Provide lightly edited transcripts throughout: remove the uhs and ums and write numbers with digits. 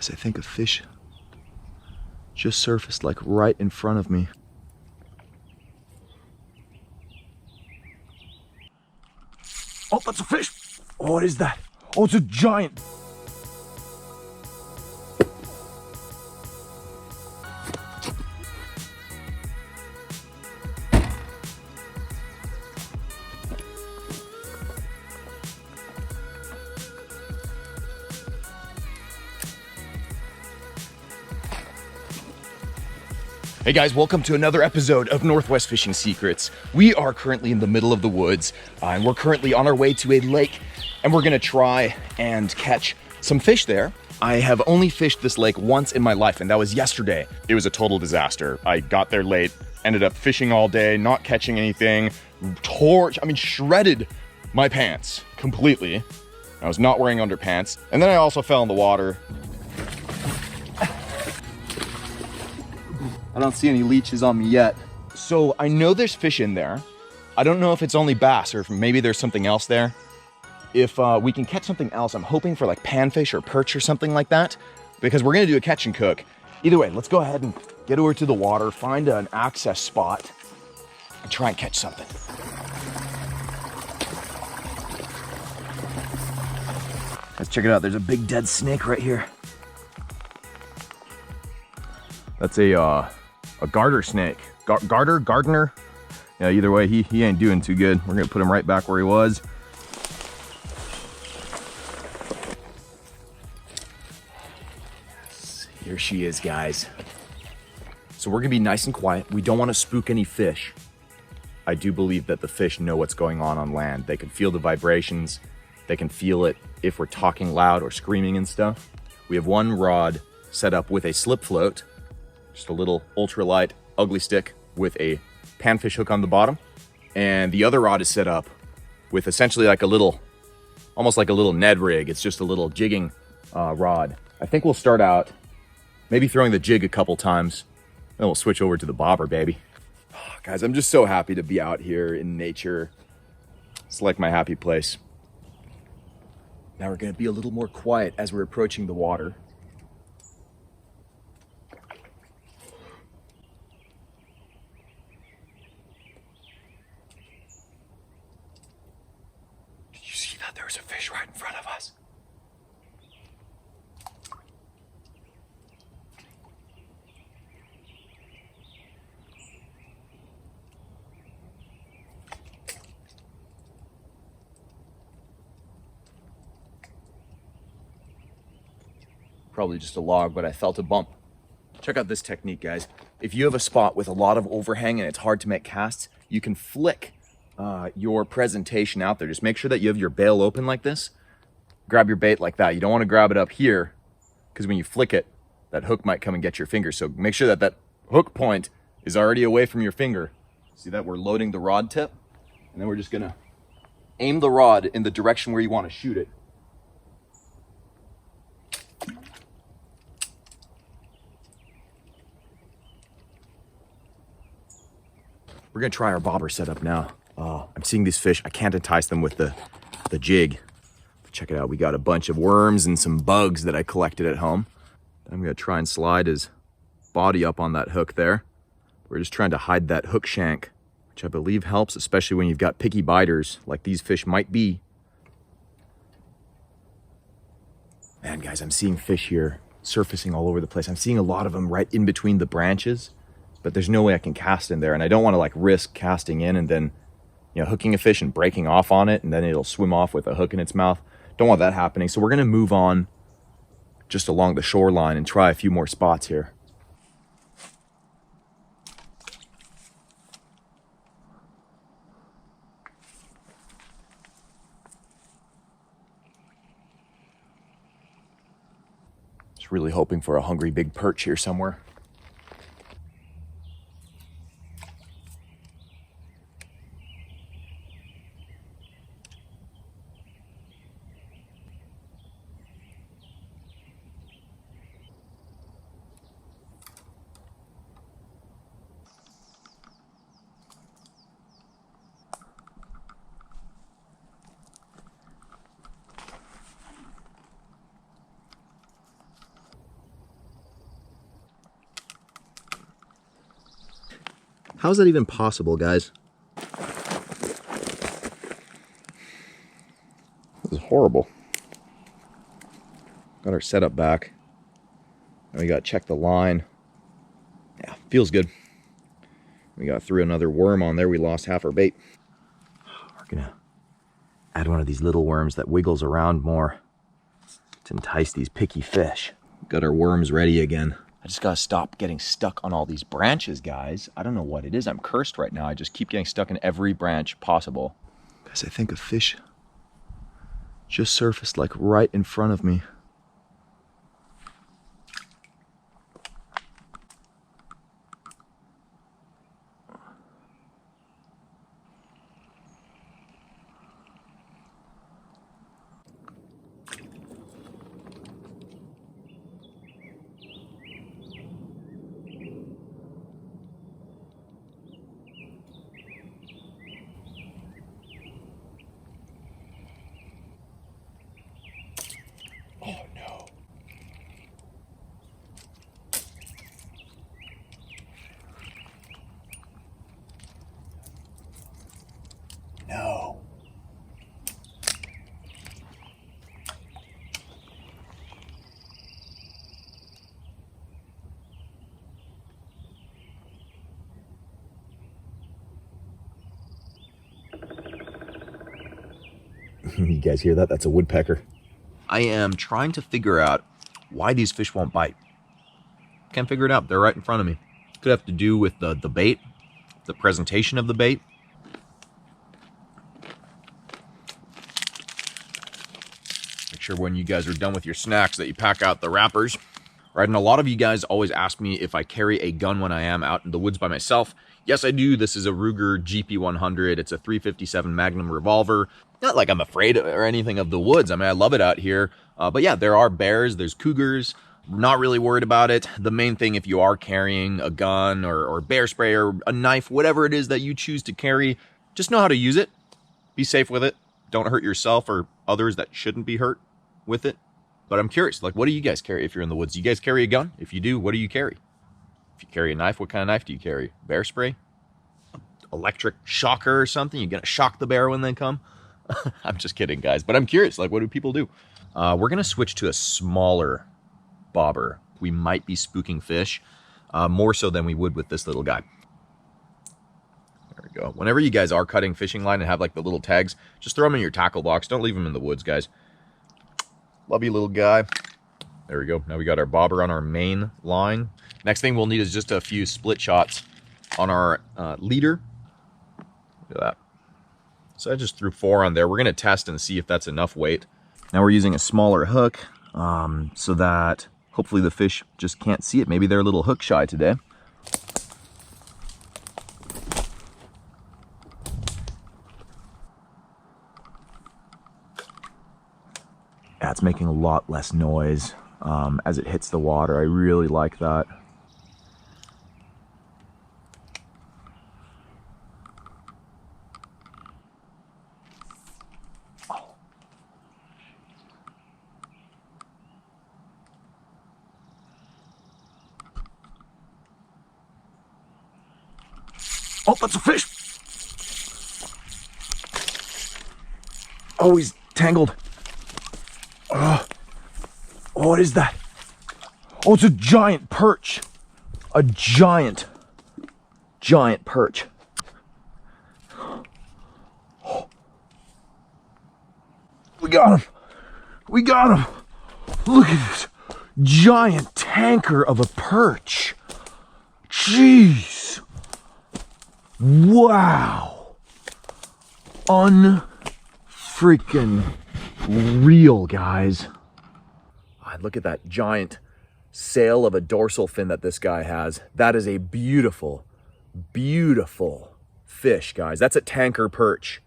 Guys, I think a fish just surfaced like right in front of me. Oh, that's a fish. Oh, what is that? Oh, it's a giant. Hey guys, welcome to another episode of Northwest Fishing Secrets. We are currently in the middle of the woods, and we're currently on our way to a lake, and we're gonna try and catch some fish there. I have only fished this lake once in my life, and that was yesterday. It was a total disaster. I got there late, ended up fishing all day, not catching anything, shredded my pants completely. I was not wearing underpants, and then I also fell in the water. I don't see any leeches on me yet. So I know there's fish in there. I don't know if it's only bass or if maybe there's something else there. If we can catch something else, I'm hoping for like panfish or perch or something like that, because we're gonna do a catch and cook. Either way, let's go ahead and get over to the water, find an access spot, and try and catch something. Let's check it out. There's a big dead snake right here. That's a garter snake. Gardener? Yeah, either way, he ain't doing too good. We're gonna put him right back where he was. Yes, here she is, guys. So we're gonna be nice and quiet. We don't wanna spook any fish. I do believe that the fish know what's going on land. They can feel the vibrations. They can feel it if we're talking loud or screaming and stuff. We have one rod set up with a slip float, just a little ultralight ugly stick with a panfish hook on the bottom. And the other rod is set up with essentially like a little, almost like a little Ned rig. It's just a little jigging rod. I think we'll start out maybe throwing the jig a couple times, then we'll switch over to the bobber, baby. Oh, guys, I'm just so happy to be out here in nature. It's like my happy place. Now we're gonna be a little more quiet as we're approaching the water. There was a fish right in front of us. Probably just a log, but I felt a bump. Check out this technique, guys. If you have a spot with a lot of overhang and it's hard to make casts, you can flick your presentation out there. Just make sure that you have your bail open like this. Grab your bait like that. You don't want to grab it up here because when you flick it, that hook might come and get your finger. So make sure that that hook point is already away from your finger. See that? We're loading the rod tip, and then we're just gonna aim the rod in the direction where you want to shoot it. We're gonna try our bobber setup now. I'm seeing these fish. I can't entice them with the jig. Check it out. We got a bunch of worms and some bugs that I collected at home. I'm gonna try and slide his body up on that hook there. We're just trying to hide that hook shank, which I believe helps, especially when you've got picky biters like these fish might be. Man, guys, I'm seeing fish here surfacing all over the place. I'm seeing a lot of them right in between the branches, but there's no way I can cast in there, and I don't want to like risk casting in and then, you know, hooking a fish and breaking off on it, and then it'll swim off with a hook in its mouth. Don't want that happening. So we're gonna move on just along the shoreline and try a few more spots here. Just really hoping for a hungry big perch here somewhere. How's that even possible, guys? This is horrible. Got our setup back. Now we got to check the line. Yeah, feels good. We got through another worm on there. We lost half our bait. We're gonna add one of these little worms that wiggles around more to entice these picky fish. Got our worms ready again. I just gotta stop getting stuck on all these branches, guys. I don't know what it is. I'm cursed right now. I just keep getting stuck in every branch possible. Guys, I think a fish just surfaced like right in front of me. Oh no. No. You guys hear that? That's a woodpecker. I am trying to figure out why these fish won't bite. Can't figure it out. They're right in front of me. Could have to do with the bait, the presentation of the bait. Make sure when you guys are done with your snacks that you pack out the wrappers. Right, and a lot of you guys always ask me if I carry a gun when I am out in the woods by myself. Yes, I do. This is a Ruger GP100. It's a .357 Magnum revolver. Not like I'm afraid or anything of the woods. I mean, I love it out here. But yeah, there are bears, there's cougars. Not really worried about it. The main thing, if you are carrying a gun or bear spray or a knife, whatever it is that you choose to carry, just know how to use it. Be safe with it. Don't hurt yourself or others that shouldn't be hurt with it. But I'm curious, like, what do you guys carry if you're in the woods? Do you guys carry a gun? If you do, what do you carry? If you carry a knife, what kind of knife do you carry? Bear spray? Electric shocker or something? You gonna shock the bear when they come? I'm just kidding, guys. But I'm curious, like, what do people do? We're gonna switch to a smaller bobber. We might be spooking fish, more so than we would with this little guy. There we go. Whenever you guys are cutting fishing line and have like the little tags, just throw them in your tackle box. Don't leave them in the woods, guys. Love you, little guy. There we go. Now we got our bobber on our main line. Next thing we'll need is just a few split shots on our leader. Look at that. So I just threw 4 on there. We're gonna test and see if that's enough weight. Now we're using a smaller hook so that hopefully the fish just can't see it. Maybe they're a little hook shy today. Yeah, it's making a lot less noise as it hits the water. I really like that. Oh, that's a fish. Oh, he's tangled. Oh, what is that? Oh, it's a giant perch. A giant perch. Oh. We got him. We got him. Look at this giant tanker of a perch. Jeez. Wow. Unfreaking real, guys. Look at that giant sail of a dorsal fin that this guy has. That is a beautiful, beautiful fish, guys. That's a tanker perch.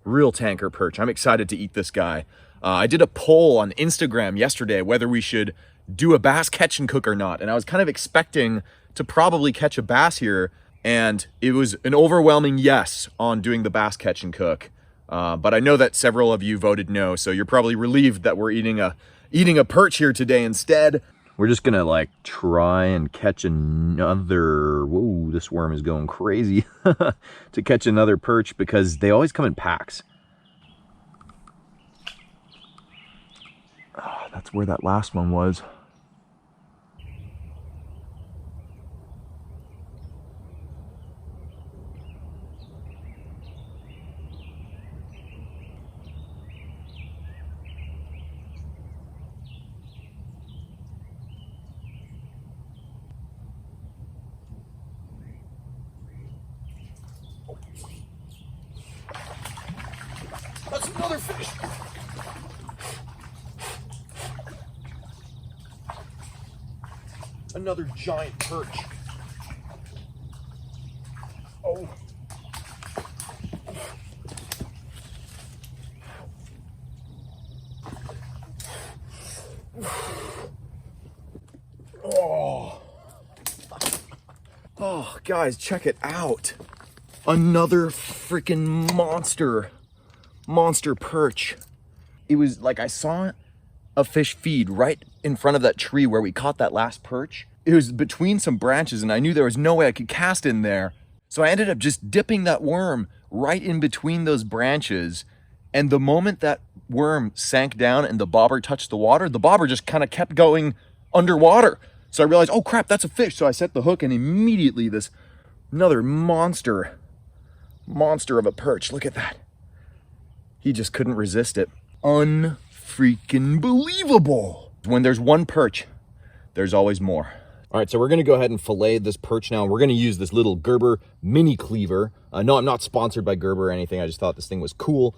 Real tanker perch. I'm excited to eat this guy. I did a poll on Instagram yesterday whether we should do a bass catch and cook or not. And I was kind of expecting to probably catch a bass here. And it was an overwhelming yes on doing the bass catch and cook. But I know that several of you voted no, so you're probably relieved that we're eating a perch here today instead. We're just gonna like try and catch another, whoa, this worm is going crazy, to catch another perch because they always come in packs. Oh, that's where that last one was. That's another fish. Another giant perch. Oh. Oh. Oh, guys, check it out. Another freaking monster perch. It was like I saw a fish feed right in front of that tree where we caught that last perch. It was between some branches and I knew there was no way I could cast in there. So I ended up just dipping that worm right in between those branches. And the moment that worm sank down and the bobber touched the water, the bobber just kind of kept going underwater. So I realized, oh crap, that's a fish. So I set the hook and immediately this another monster of a perch. Look at that. He just couldn't resist it. Unfreaking believable. When there's one perch, there's always more. All right, so we're gonna go ahead and fillet this perch now. We're gonna use this little Gerber mini cleaver. No, I'm not sponsored by Gerber or anything. I just thought this thing was cool.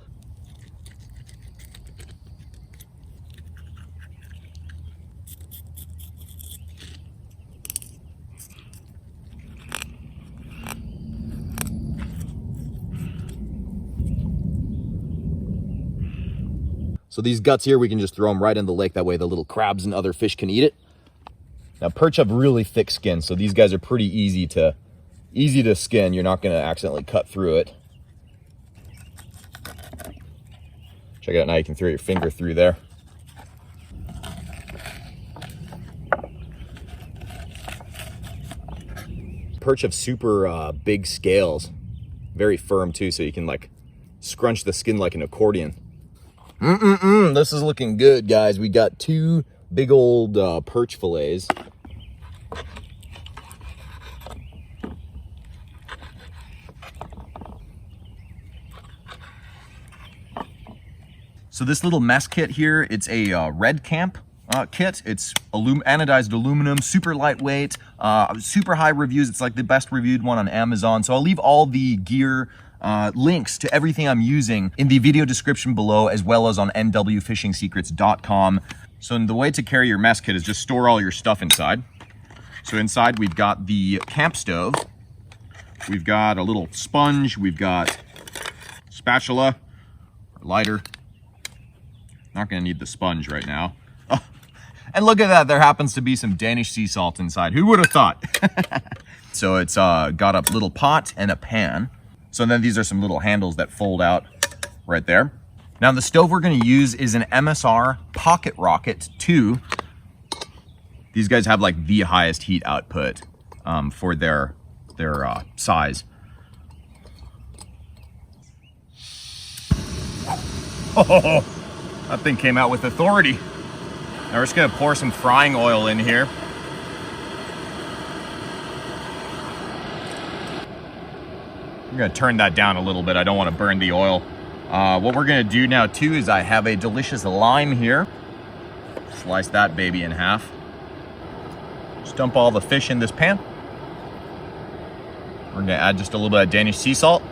So these guts here, we can just throw them right in the lake. That way the little crabs and other fish can eat it. Now perch have really thick skin, so these guys are pretty easy to skin. You're not gonna accidentally cut through it. Check it out now, you can throw your finger through there. Perch have super big scales, very firm too, so you can like scrunch the skin like an accordion. This is looking good, guys. We got two big old perch fillets. So this little mess kit here, it's a Red Camp kit. It's anodized aluminum, super lightweight, super high reviews. It's like the best reviewed one on Amazon. So I'll leave all the gear links to everything I'm using in the video description below, as well as on nwfishingsecrets.com. So the way to carry your mess kit is just store all your stuff inside. So inside we've got the camp stove, we've got a little sponge, we've got spatula, lighter. Not gonna need the sponge right now. Oh, and look at that, there happens to be some Danish sea salt inside. Who would have thought? So it's got a little pot and a pan. So then these are some little handles that fold out right there. Now the stove we're gonna use is an MSR Pocket Rocket 2. These guys have like the highest heat output for their size. Oh, that thing came out with authority. Now we're just gonna pour some frying oil in here. I'm gonna turn that down a little bit. I don't want to burn the oil. What we're gonna do now too is I have a delicious lime here. Slice that baby in half. Just dump all the fish in this pan. We're gonna add just a little bit of Danish sea salt.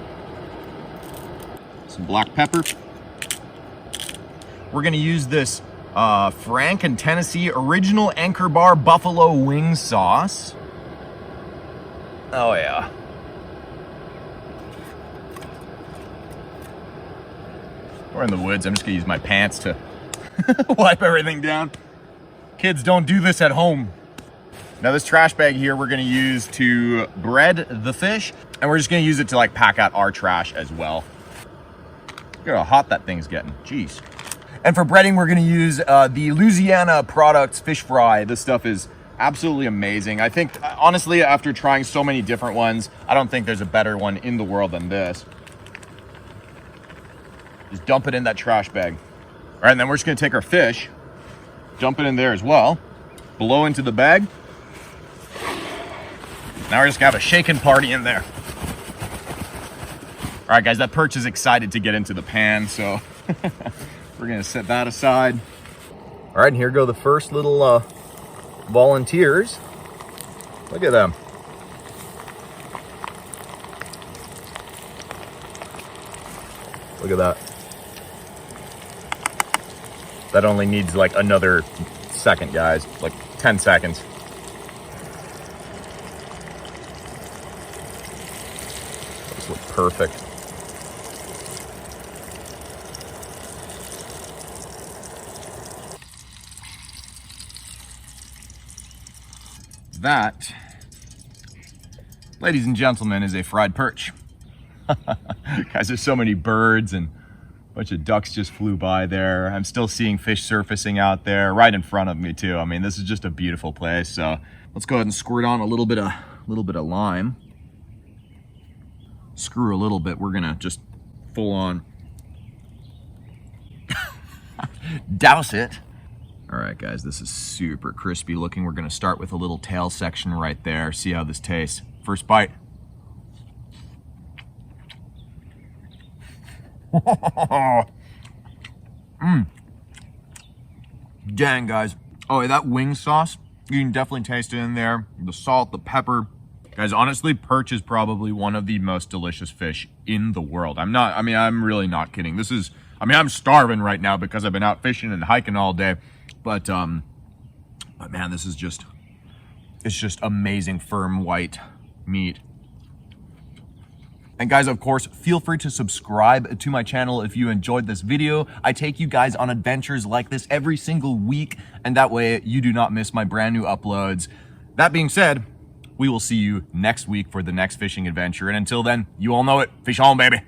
Some black pepper. We're gonna use this Frank and Tennessee Original Anchor Bar Buffalo Wing Sauce. Oh yeah. We're in the woods. I'm just gonna use my pants to wipe everything down. Kids, don't do this at home. Now this trash bag here, we're gonna use to bread the fish, and we're just gonna use it to like pack out our trash as well. Look at how hot that thing's getting, jeez. And for breading, we're gonna use the Louisiana Products fish fry. This stuff is absolutely amazing. I think, honestly, after trying so many different ones, I don't think there's a better one in the world than this. Just dump it in that trash bag. All right, and then we're just gonna take our fish, dump it in there as well, blow into the bag. Now we're just gonna have a shaking party in there. All right, guys, that perch is excited to get into the pan, so we're gonna set that aside. All right, and here go the first little volunteers. Look at them. Look at that. That only needs like another second, guys, like 10 seconds. Those look perfect. That, ladies and gentlemen, is a fried perch. Guys, there's so many birds and a bunch of ducks just flew by there. I'm still seeing fish surfacing out there right in front of me too. I mean, this is just a beautiful place. So let's go ahead and squirt on a little bit of lime. Screw a little bit. We're gonna just full on douse it. All right, guys, this is super crispy looking. We're gonna start with a little tail section right there. See how this tastes. First bite. Dang, guys. Oh, that wing sauce, you can definitely taste it in there. The salt, the pepper. Guys, honestly, perch is probably one of the most delicious fish in the world. I'm really not kidding. I'm starving right now because I've been out fishing and hiking all day. But man, it's just amazing, firm, white meat. And guys, of course, feel free to subscribe to my channel if you enjoyed this video. I take you guys on adventures like this every single week, and that way you do not miss my brand new uploads. That being said, we will see you next week for the next fishing adventure. And until then, you all know it. Fish on, baby.